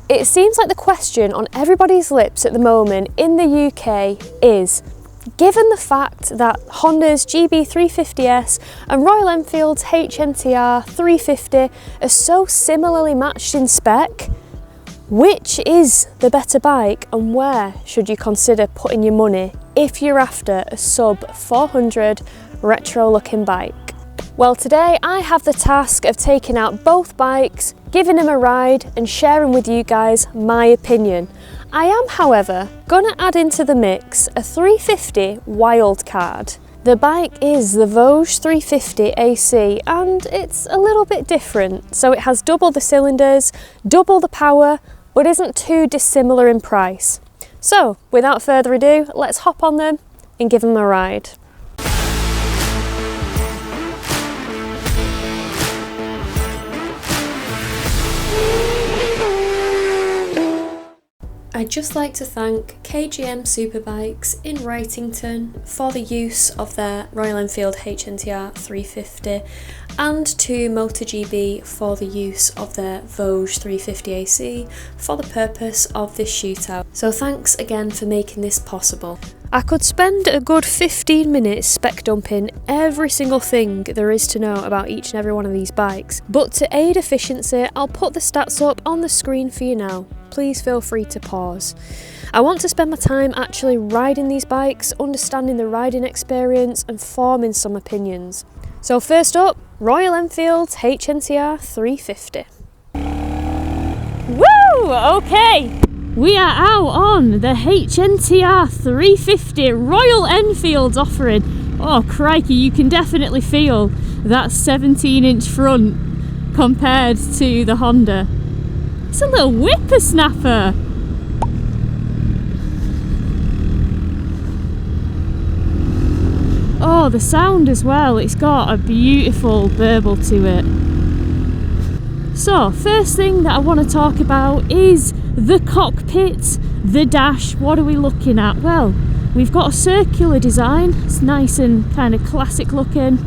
It seems like the question on everybody's lips at the moment in the UK is, given the fact that Honda's GB350S and Royal Enfield's HNTR 350 are so similarly matched in spec, which is the better bike and where should you consider putting your money if you're after a sub 400 retro looking bike? Well, today I have the task of taking out both bikes, giving them a ride and sharing with you guys my opinion. I am, however, gonna add into the mix a 350 wildcard. The bike is the Voge 350AC and it's a little bit different. So it has double the cylinders, double the power, but isn't too dissimilar in price. So without further ado, let's hop on them and give them a ride. I'd just like to thank KGM Superbikes in Wrightington for the use of their Royal Enfield HNTR 350 and to MotoGB for the use of their Voge 350AC for the purpose of this shootout. So thanks again for making this possible. I could spend a good 15 minutes spec dumping every single thing there is to know about each and every one of these bikes, but to aid efficiency I'll put the stats up on the screen for you now. Please feel free to pause. I want to spend my time actually riding these bikes, understanding the riding experience and forming some opinions. So first up, Royal Enfield's HNTR 350. Woo! Okay! We are out on the HNTR 350 Royal Enfield's offering. Oh crikey, you can definitely feel that 17-inch front compared to the Honda. It's a little whippersnapper. Oh, the sound as well, it's got a beautiful burble to it. So, first thing that I want to talk about is the cockpit, the dash. What are we looking at? Well, we've got a circular design. It's nice and kind of classic looking.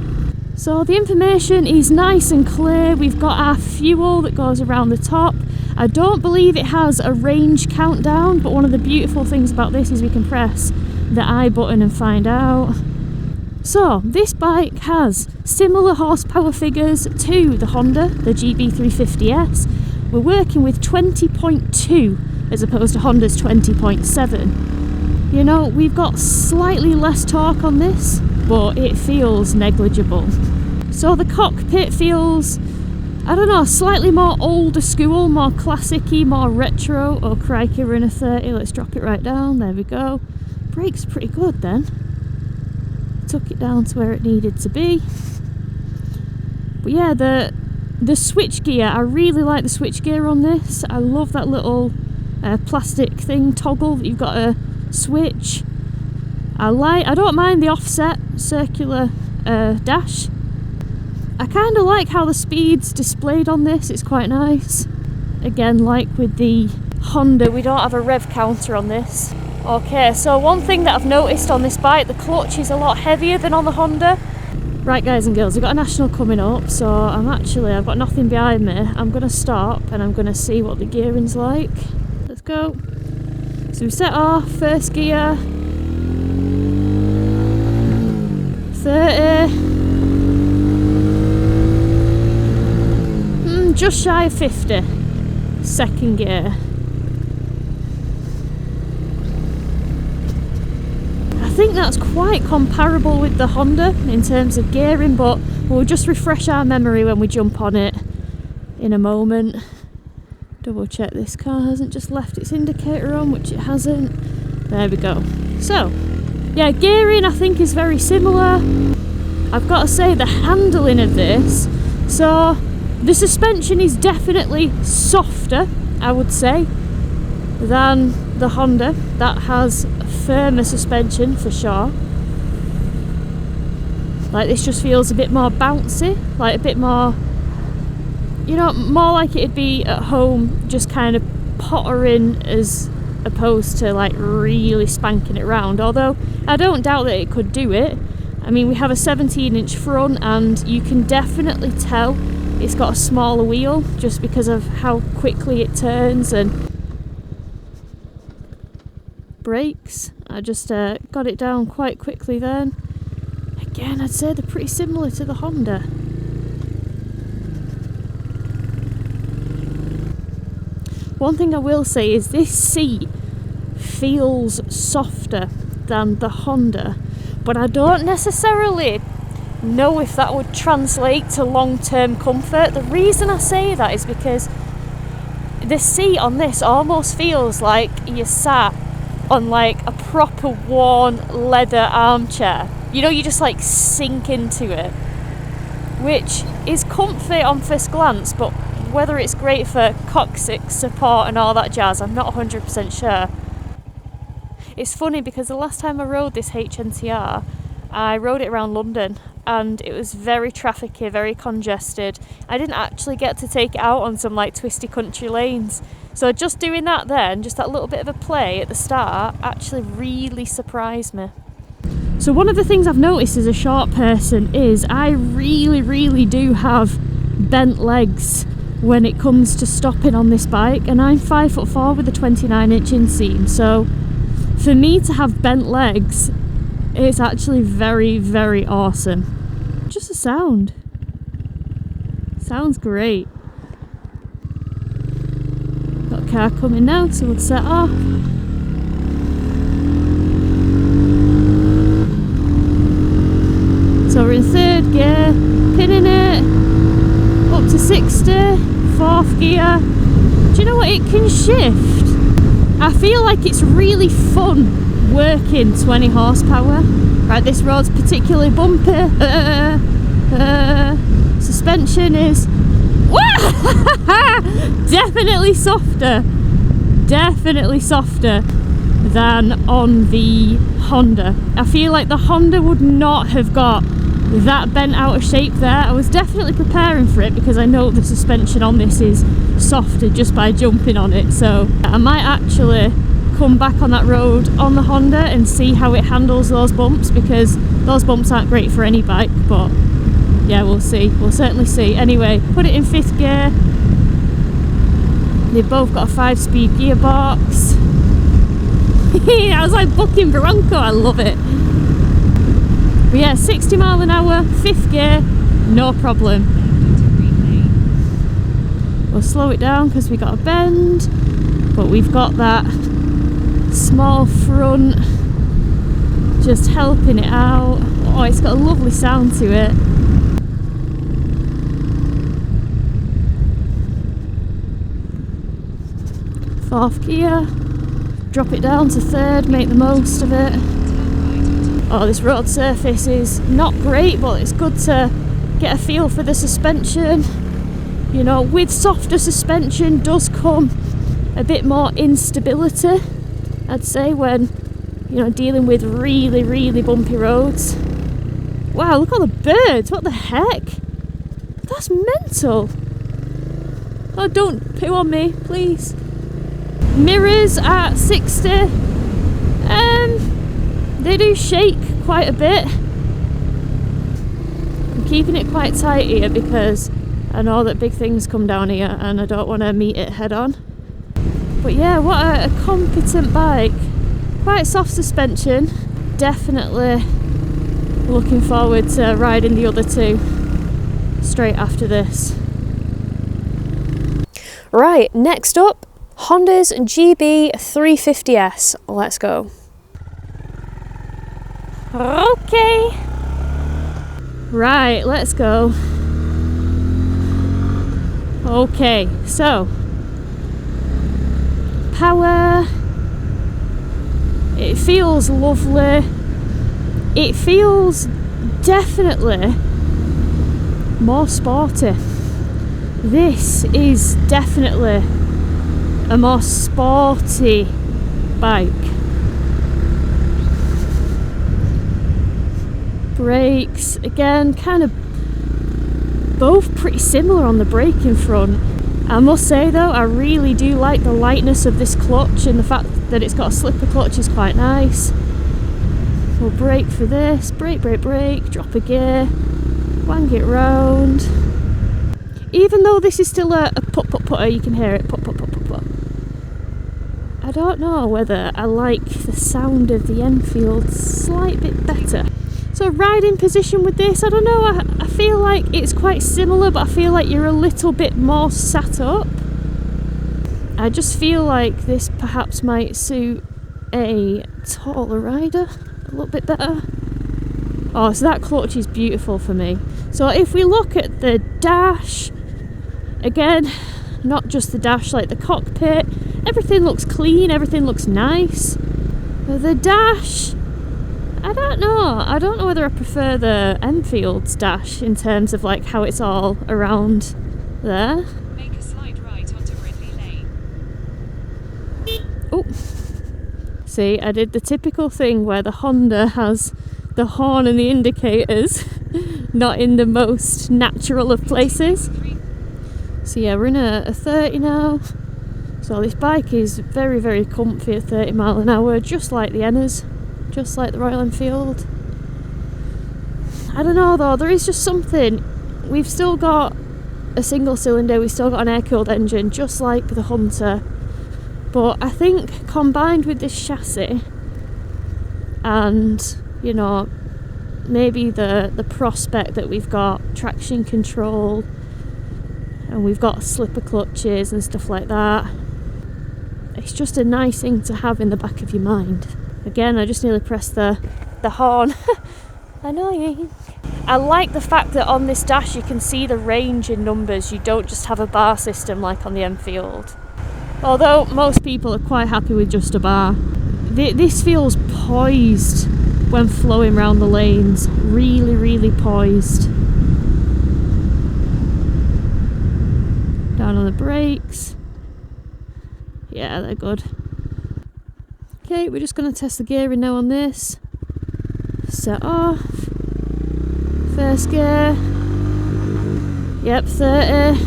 So the information is nice and clear. We've got our fuel that goes around the top. I don't believe it has a range countdown, but one of the beautiful things about this is we can press the I button and find out. So this bike has similar horsepower figures to the Honda, the GB350S. We're working with 20.2 as opposed to Honda's 20.7. You know, we've got slightly less torque on this, but it feels negligible. So the cockpit feels, I don't know, slightly more older school, more classic-y, more retro. Oh crikey, we're in a 30, let's drop it right down, there we go. Brake's pretty good then. Took it down to where it needed to be. But yeah, the switch gear, I really like the switch gear on this. I love that little plastic thing toggle that you've got to switch. I don't mind the offset circular dash. I kind of like how the speed's displayed on this, it's quite nice. Again, like with the Honda, we don't have a rev counter on this. Okay, so one thing that I've noticed on this bike, the clutch is a lot heavier than on the Honda. Right guys and girls, we've got a national coming up, so I've got nothing behind me. I'm going to stop and I'm going to see what the gearing's like. Let's go. So we set off, first gear, 30, just shy of 50, second gear. I think that's quite comparable with the Honda in terms of gearing, but we'll just refresh our memory when we jump on it in a moment. Double check this car hasn't just left its indicator on, which it hasn't. There we go. So, yeah, gearing I think is very similar. I've got to say the handling of this, so the suspension is definitely softer, I would say, than the Honda. That has firmer suspension for sure. Like this just feels a bit more bouncy, like a bit more, you know, more like it'd be at home just kind of pottering as opposed to like really spanking it around. Although I don't doubt that it could do it. I mean, we have a 17-inch front and you can definitely tell it's got a smaller wheel just because of how quickly it turns. And brakes, I just got it down quite quickly then. Again, I'd say they're pretty similar to the Honda. One thing I will say is this seat feels softer than the Honda, but I don't necessarily know if that would translate to long-term comfort. The reason I say that is because the seat on this almost feels like you sat on like a proper worn leather armchair. You know, you just like sink into it, which is comfy on first glance, but whether it's great for coccyx support and all that jazz, I'm not 100% sure. It's funny because the last time I rode this HNTR, I rode it around London and it was very trafficy, very congested. I didn't actually get to take it out on some like twisty country lanes. So just doing that then, just that little bit of a play at the start, actually really surprised me. So one of the things I've noticed as a short person is I really do have bent legs when it comes to stopping on this bike, and I'm 5'4" with a 29-inch inseam, so for me to have bent legs, it's actually very awesome. Just the sound sounds great. Got a car coming now, so we'll set off. So we're in third gear, pinning it up to 60, fourth gear. Do you know what, it can shift. I feel like it's really fun working 20 horsepower. Right, this road's particularly bumpy. Suspension is definitely softer than on the Honda. I feel like the Honda would not have got that bent out of shape there. I was definitely preparing for it because I know the suspension on this is softer just by jumping on it, so I might actually come back on that road on the Honda and see how it handles those bumps, because those bumps aren't great for any bike, but yeah, we'll see. We'll certainly see. Anyway, put it in fifth gear. They've both got a 5-speed gearbox. I was like bucking Bronco, I love it. But yeah, 60 mile an hour, fifth gear, no problem. We'll slow it down because we got a bend, but we've got that small front just helping it out. Oh, it's got a lovely sound to it. Fourth gear, drop it down to third, make the most of it. Oh, this road surface is not great, but it's good to get a feel for the suspension. You know, with softer suspension does come a bit more instability, I'd say, when, you know, dealing with really bumpy roads. Wow, look at all the birds, what the heck? That's mental. Oh, don't poo on me, please. Mirrors at 60. They do shake quite a bit. I'm keeping it quite tight here because I know that big things come down here and I don't want to meet it head on. But yeah, what a competent bike. Quite soft suspension. Definitely looking forward to riding the other two straight after this. Right, next up, Honda's GB350S. Let's go. Okay. Right, let's go. Okay, so power. It feels lovely. It feels definitely more sporty. This is definitely a more sporty bike. Brakes, again, kind of both pretty similar on the braking front. I must say though, I really do like the lightness of this clutch, and the fact that it's got a slipper clutch is quite nice. We'll brake for this, brake, drop a gear, wang it round. even though this is still a put-put-putter, you can hear it put-put-put-put-put. I don't know whether I like the sound of the Enfield slight bit better. So riding position with this, I don't know, I feel like it's quite similar, but I feel like you're a little bit more sat up. I just feel like this perhaps might suit a taller rider a little bit better. Oh, so that clutch is beautiful for me. So if we look at the dash, again, not just the dash, like the cockpit, everything looks clean, everything looks nice. But the dash, I don't know whether I prefer the Enfield's dash in terms of like how it's all around there. Make a slight right onto Ridley Lane. Oh, see, I did the typical thing where the Honda has the horn and the indicators not in the most natural of places. So yeah, we're in a 30 now. So this bike is very, very comfy at 30 mile an hour, just like the Ennas, just like the Royal Enfield. I don't know though, there is just something. We've still got a single cylinder, we've still got an air-cooled engine, just like the Hunter. But I think combined with this chassis and, you know, maybe the prospect that we've got traction control and we've got slipper clutches and stuff like that, it's just a nice thing to have in the back of your mind. Again, I just nearly pressed the horn. Annoying. I like the fact that on this dash you can see the range in numbers. You don't just have a bar system like on the Enfield. Although most people are quite happy with just a bar. This feels poised when flowing around the lanes. Really, really poised. Down on the brakes. Yeah, they're good. Okay, we're just going to test the gearing now on this. Set off. First gear. Yep, 30.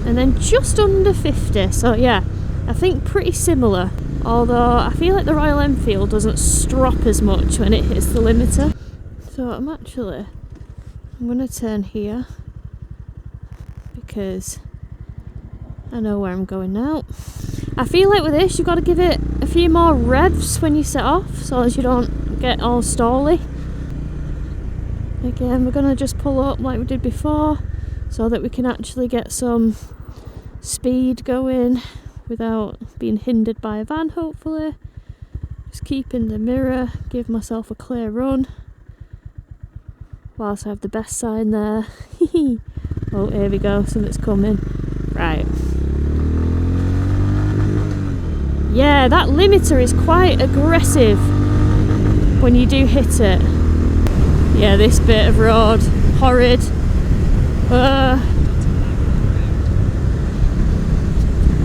And then just under 50. So yeah, I think pretty similar. Although I feel like the Royal Enfield doesn't strop as much when it hits the limiter. So I'm going to turn here because I know where I'm going now. I feel like with this you've got to give it a few more revs when you set off so as you don't get all stally. Again, we're going to just pull up like we did before so that we can actually get some speed going without being hindered by a van, hopefully. Just keeping the mirror, give myself a clear run whilst I have the best sign there. Oh, here we go, something's coming. Right. Yeah, that limiter is quite aggressive when you do hit it. Yeah, this bit of road, horrid.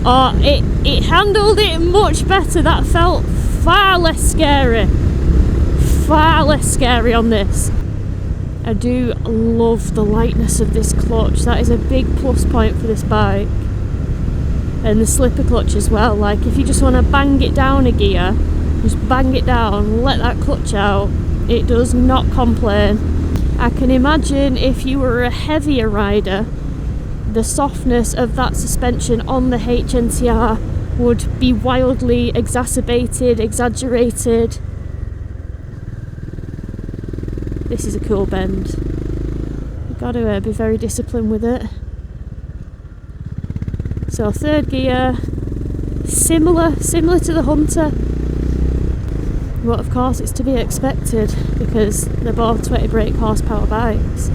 Oh, it handled it much better. That felt far less scary. Far less scary on this. I do love the lightness of this clutch. That is a big plus point for this bike. And the slipper clutch as well. Like if you just want to bang it down a gear, just bang it down, let that clutch out. It does not complain. I can imagine if you were a heavier rider, the softness of that suspension on the HNTR would be wildly exacerbated, exaggerated. This is a cool bend. You've got to be very disciplined with it. So third gear, similar to the Hunter. But of course it's to be expected because they're both 20 brake horsepower bikes.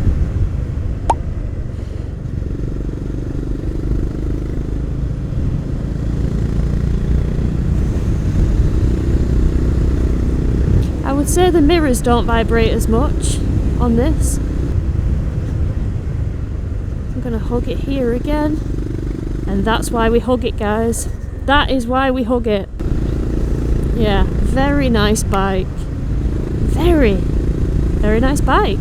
I would say the mirrors don't vibrate as much on this. I'm going to hug it here again. And that's why we hug it, guys. That is why we hug it. Yeah, very nice bike. Very, very nice bike.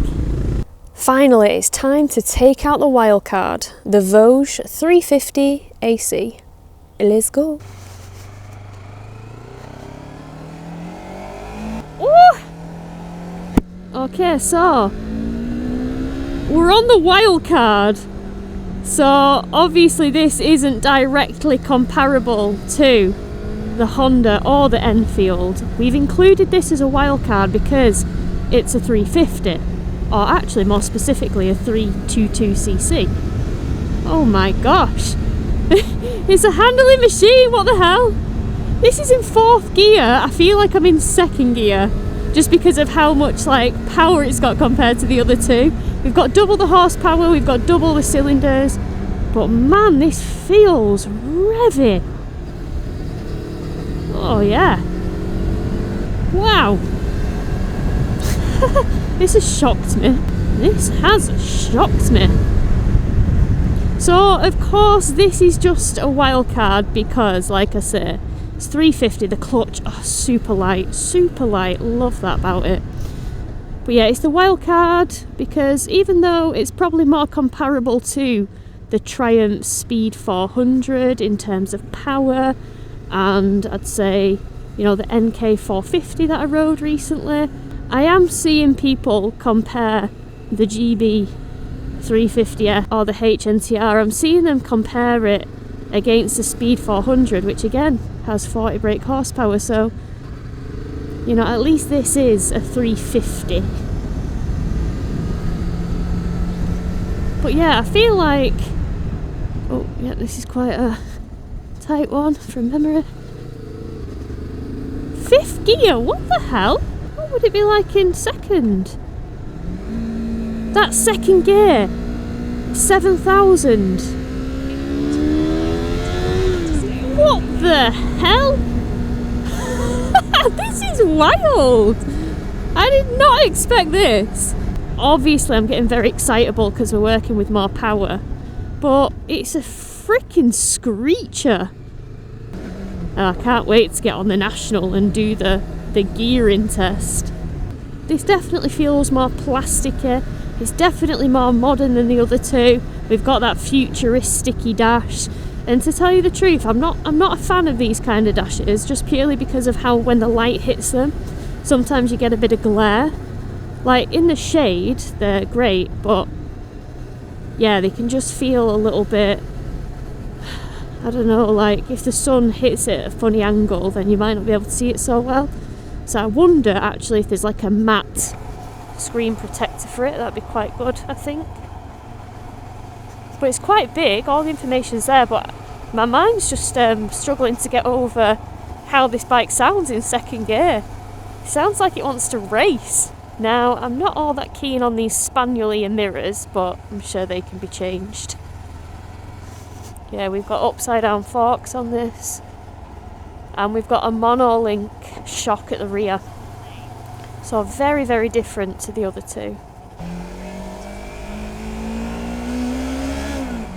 Finally, it's time to take out the wild card. The Voge 350AC. Let's go. Ooh! Okay, so we're on the wild card. So obviously this isn't directly comparable to the Honda or the Enfield. We've included this as a wild card because it's a 350, or actually more specifically a 322cc. Oh my gosh. It's a handling machine, what the hell? This is in 4th gear. I feel like I'm in 2nd gear just because of how much like power it's got compared to the other two. We've got double the horsepower, we've got double the cylinders, but man, this feels revvy. Oh yeah. Wow. This has shocked me. This has shocked me. So of course this is just a wild card because, like I say, it's 350, the clutch, oh, super light, love that about it. But yeah, it's the wild card because even though it's probably more comparable to the Triumph Speed 400 in terms of power, and I'd say, you know, the NK 450 that I rode recently, I am seeing people compare the GB350S or the HNTR. I'm seeing them compare it against the Speed 400, which again has 40 brake horsepower, so you know, at least this is a 350. But yeah, I feel like, oh yeah, this is quite a tight one from memory. 5th gear, what the hell? What would it be like in 2nd? That's 2nd gear, 7,000. What the hell? This is wild. I did not expect this. Obviously I'm getting very excitable because we're working with more power, but it's a freaking screecher. And I can't wait to get on the National and do the gearing test. This definitely feels more plasticky. It's definitely more modern than the other two. We've got that futuristic-y dash. And to tell you the truth, I'm not a fan of these kind of dashes, just purely because of how when the light hits them, sometimes you get a bit of glare. Like in the shade, they're great, but yeah, they can just feel a little bit, I don't know, like if the sun hits it at a funny angle, then you might not be able to see it so well. So I wonder actually if there's like a matte screen protector for it. That'd be quite good, I think. But it's quite big, all the information's there, but my mind's just struggling to get over how this bike sounds in 2nd gear. It sounds like it wants to race. Now, I'm not all that keen on these spaniel ear mirrors, but I'm sure they can be changed. Yeah, we've got upside down forks on this, and we've got a monolink shock at the rear. So very, very different to the other two.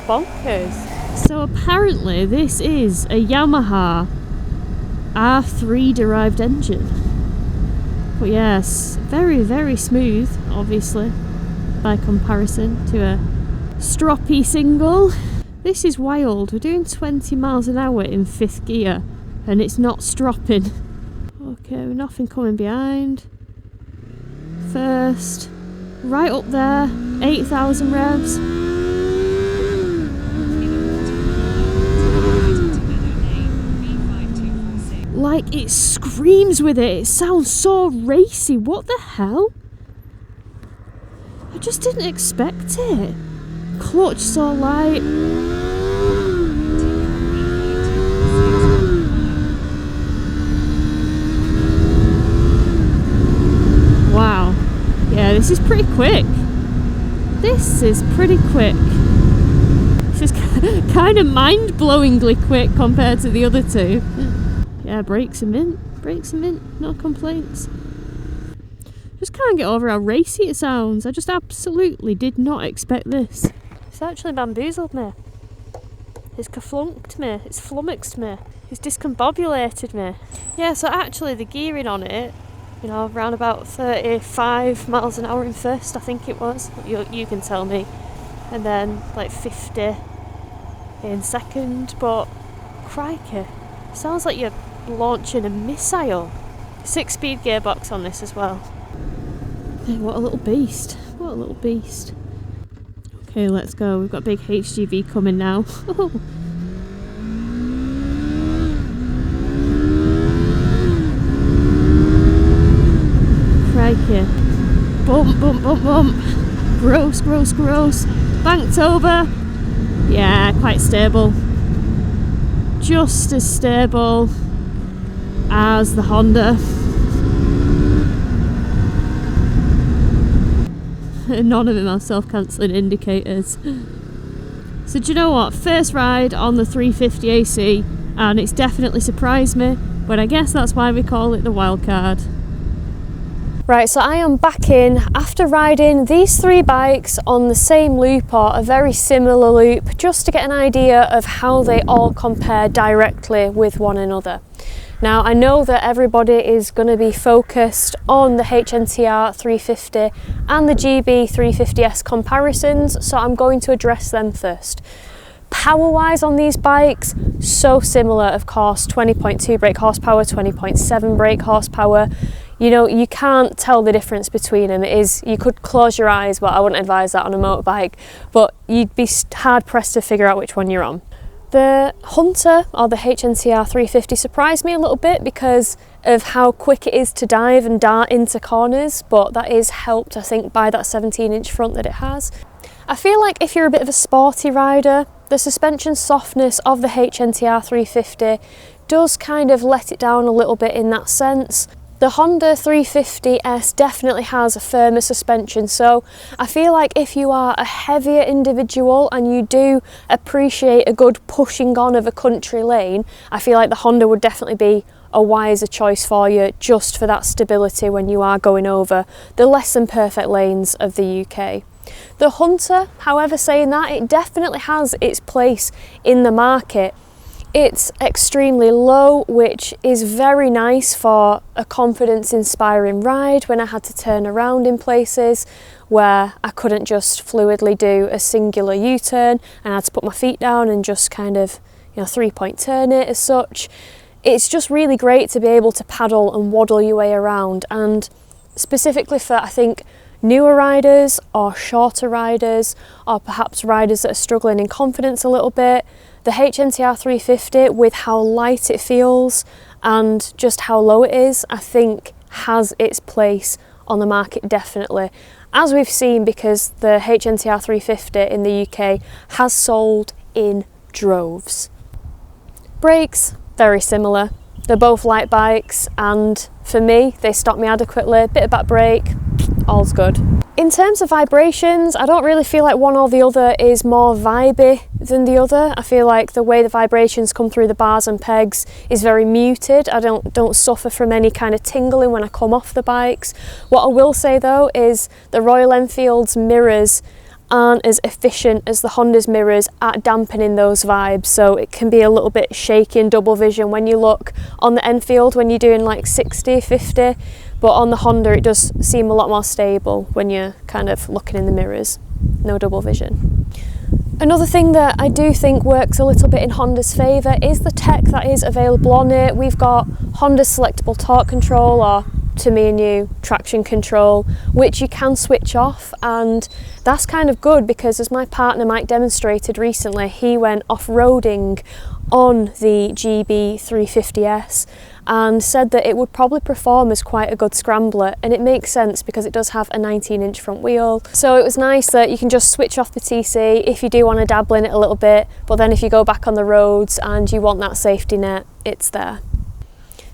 Bonkers. So apparently this is a Yamaha R3 derived engine. But yes, very, very smooth, obviously, by comparison to a stroppy single. This is wild. We're doing 20 miles an hour in 5th gear and it's not stropping. Okay, nothing coming behind. First, right up there, 8,000 revs. Like, it screams with it. It sounds so racy. What the hell? I just didn't expect it. Clutch so light. Wow. Yeah, this is pretty quick. This is pretty quick. This is kind of mind-blowingly quick compared to the other two. Yeah, brakes are mint, no complaints. Just can't get over how racy it sounds. I just absolutely did not expect this. It's actually bamboozled me. It's kerflunked me, it's flummoxed me, it's discombobulated me. Yeah, so actually the gearing on it, you know, around about 35 miles an hour in 1st, I think it was. You can tell me. And then like 50 in 2nd, but crikey, sounds like you're launching a missile. 6-speed gearbox on this as well. Hey, what a little beast. What a little beast. Okay, let's go. We've got big HGV coming now. Crikey. Bump, bump, bump, bump. Gross, gross, gross. Banked over. Yeah, quite stable. Just as stable as the Honda. None of them have self-cancelling indicators. So do you know what? First ride on the 350AC, and it's definitely surprised me, but I guess that's why we call it the wild card. Right, so I am back in after riding these three bikes on the same loop or a very similar loop, just to get an idea of how they all compare directly with one another. Now, I know that everybody is going to be focused on the HNTR 350 and the GB350S comparisons, so I'm going to address them first. Power-wise on these bikes, so similar, of course, 20.2 brake horsepower, 20.7 brake horsepower. You know, you can't tell the difference between them. It is, you could close your eyes, well, I wouldn't advise that on a motorbike, but you'd be hard-pressed to figure out which one you're on. The Hunter, or the HNTR 350, surprised me a little bit because of how quick it is to dive and dart into corners, but that is helped, I think, by that 17-inch front that it has. I feel like if you're a bit of a sporty rider, the suspension softness of the HNTR 350 does kind of let it down a little bit in that sense. The Honda 350S definitely has a firmer suspension, so I feel like if you are a heavier individual and you do appreciate a good pushing on of a country lane, I feel like the Honda would definitely be a wiser choice for you, just for that stability when you are going over the less than perfect lanes of the UK. The Hunter, however, saying that, it definitely has its place in the market. It's extremely low, which is very nice for a confidence-inspiring ride when I had to turn around in places where I couldn't just fluidly do a singular U-turn and I had to put my feet down and just kind of, you know, three-point turn it as such. It's just really great to be able to paddle and waddle your way around, and specifically for, I think, newer riders or shorter riders, or perhaps riders that are struggling in confidence a little bit, the HNTR 350, with how light it feels and just how low it is, I think has its place on the market definitely. As we've seen, because the HNTR 350 in the UK has sold in droves. Brakes, very similar. They're both light bikes, and for me, they stop me adequately. Bit of back brake, all's good. In terms of vibrations, I don't really feel like one or the other is more vibey than the other. I feel like the way the vibrations come through the bars and pegs is very muted. I don't suffer from any kind of tingling when I come off the bikes. What I will say though is the Royal Enfield's mirrors aren't as efficient as the Honda's mirrors at dampening those vibes, so it can be a little bit shaky in double vision when you look on the Enfield when you're doing like 60, 50, but on the Honda it does seem a lot more stable when you're kind of looking in the mirrors. No double vision. Another thing that I do think works a little bit in Honda's favour is the tech that is available on it. We've got Honda's selectable torque control, or to me and you, traction control, which you can switch off, and that's kind of good because, as my partner Mike demonstrated recently, he went off-roading on the GB350S and said that it would probably perform as quite a good scrambler, and it makes sense because it does have a 19-inch front wheel. So it was nice that you can just switch off the TC if you do want to dabble in it a little bit, but then if you go back on the roads and you want that safety net, it's there.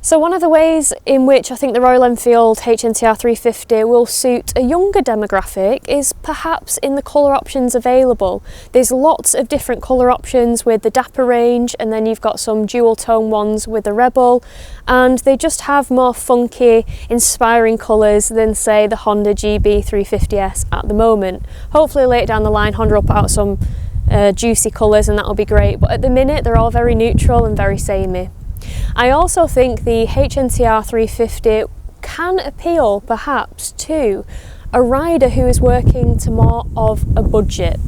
So one of the ways in which I think the Royal Enfield HNTR 350 will suit a younger demographic is perhaps in the colour options available. There's lots of different colour options with the Dapper range, and then you've got some dual tone ones with the Rebel, and they just have more funky, inspiring colours than, say, the Honda GB350S at the moment. Hopefully later down the line Honda will put out some juicy colours and that'll be great, but at the minute they're all very neutral and very samey. I also think the HNTR 350 can appeal perhaps to a rider who is working to more of a budget.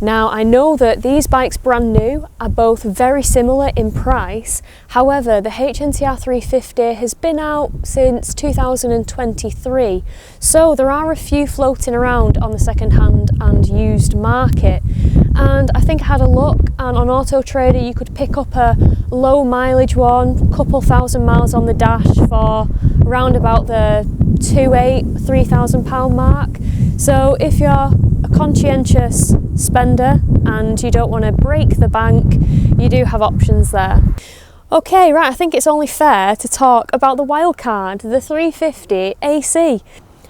Now, I know that these bikes brand new are both very similar in price. However, the HNTR 350 has been out since 2023, so there are a few floating around on the second-hand and used market. And I think I had a look, and on Auto Trader you could pick up a low mileage one, couple thousand miles on the dash, for around about the £3,000 mark. So if you're a conscientious spender and you don't want to break the bank, you do have options there. Okay, right, I think it's only fair to talk about the wildcard, the 350AC.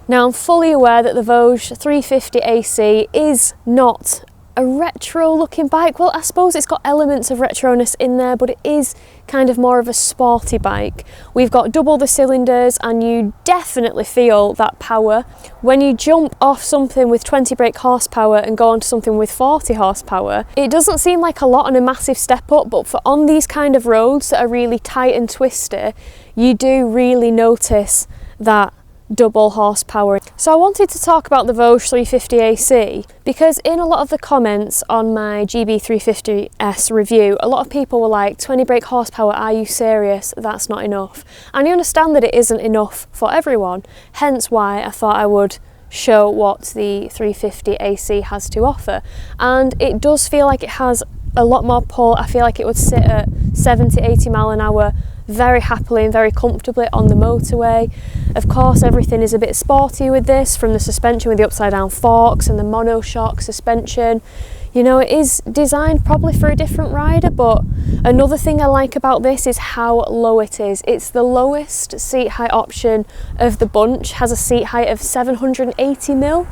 Now, I'm fully aware that the Voge 350AC is not a retro looking bike. Well, I suppose it's got elements of retroness in there, but it is kind of more of a sporty bike. We've got double the cylinders and you definitely feel that power. When you jump off something with 20 brake horsepower and go onto something with 40 horsepower, it doesn't seem like a lot and a massive step up, but for on these kind of roads that are really tight and twisty, you do really notice that double horsepower. So I wanted to talk about the Voge 350AC because in a lot of the comments on my GB350S review, a lot of people were like, 20 brake horsepower, are you serious? That's not enough. And I understand that it isn't enough for everyone, hence why I thought I would show what the 350AC has to offer. And it does feel like it has a lot more pull. I feel like it would sit at 70-80 mile an hour very happily and very comfortably on the motorway. Of course, everything is a bit sporty with this, from the suspension with the upside down forks and the monoshock suspension. You know, it is designed probably for a different rider, but another thing I like about this is how low it is. It's the lowest seat height option of the bunch, has a seat height of 780mm,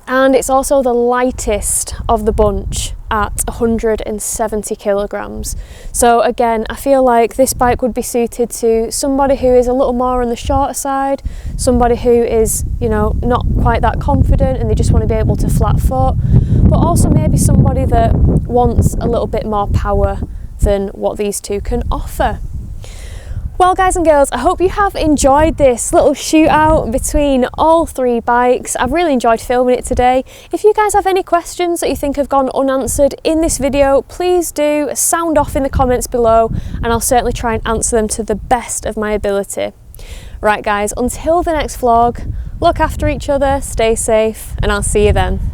and it's also the lightest of the bunch at 170 kilograms. So again, I feel like this bike would be suited to somebody who is a little more on the shorter side, somebody who is, you know, not quite that confident and they just want to be able to flat foot, but also maybe somebody that wants a little bit more power than what these two can offer. Well, guys and girls, I hope you have enjoyed this little shootout between all three bikes. I've really enjoyed filming it today. If you guys have any questions that you think have gone unanswered in this video, please do sound off in the comments below and I'll certainly try and answer them to the best of my ability. Right guys, until the next vlog, look after each other, stay safe, and I'll see you then.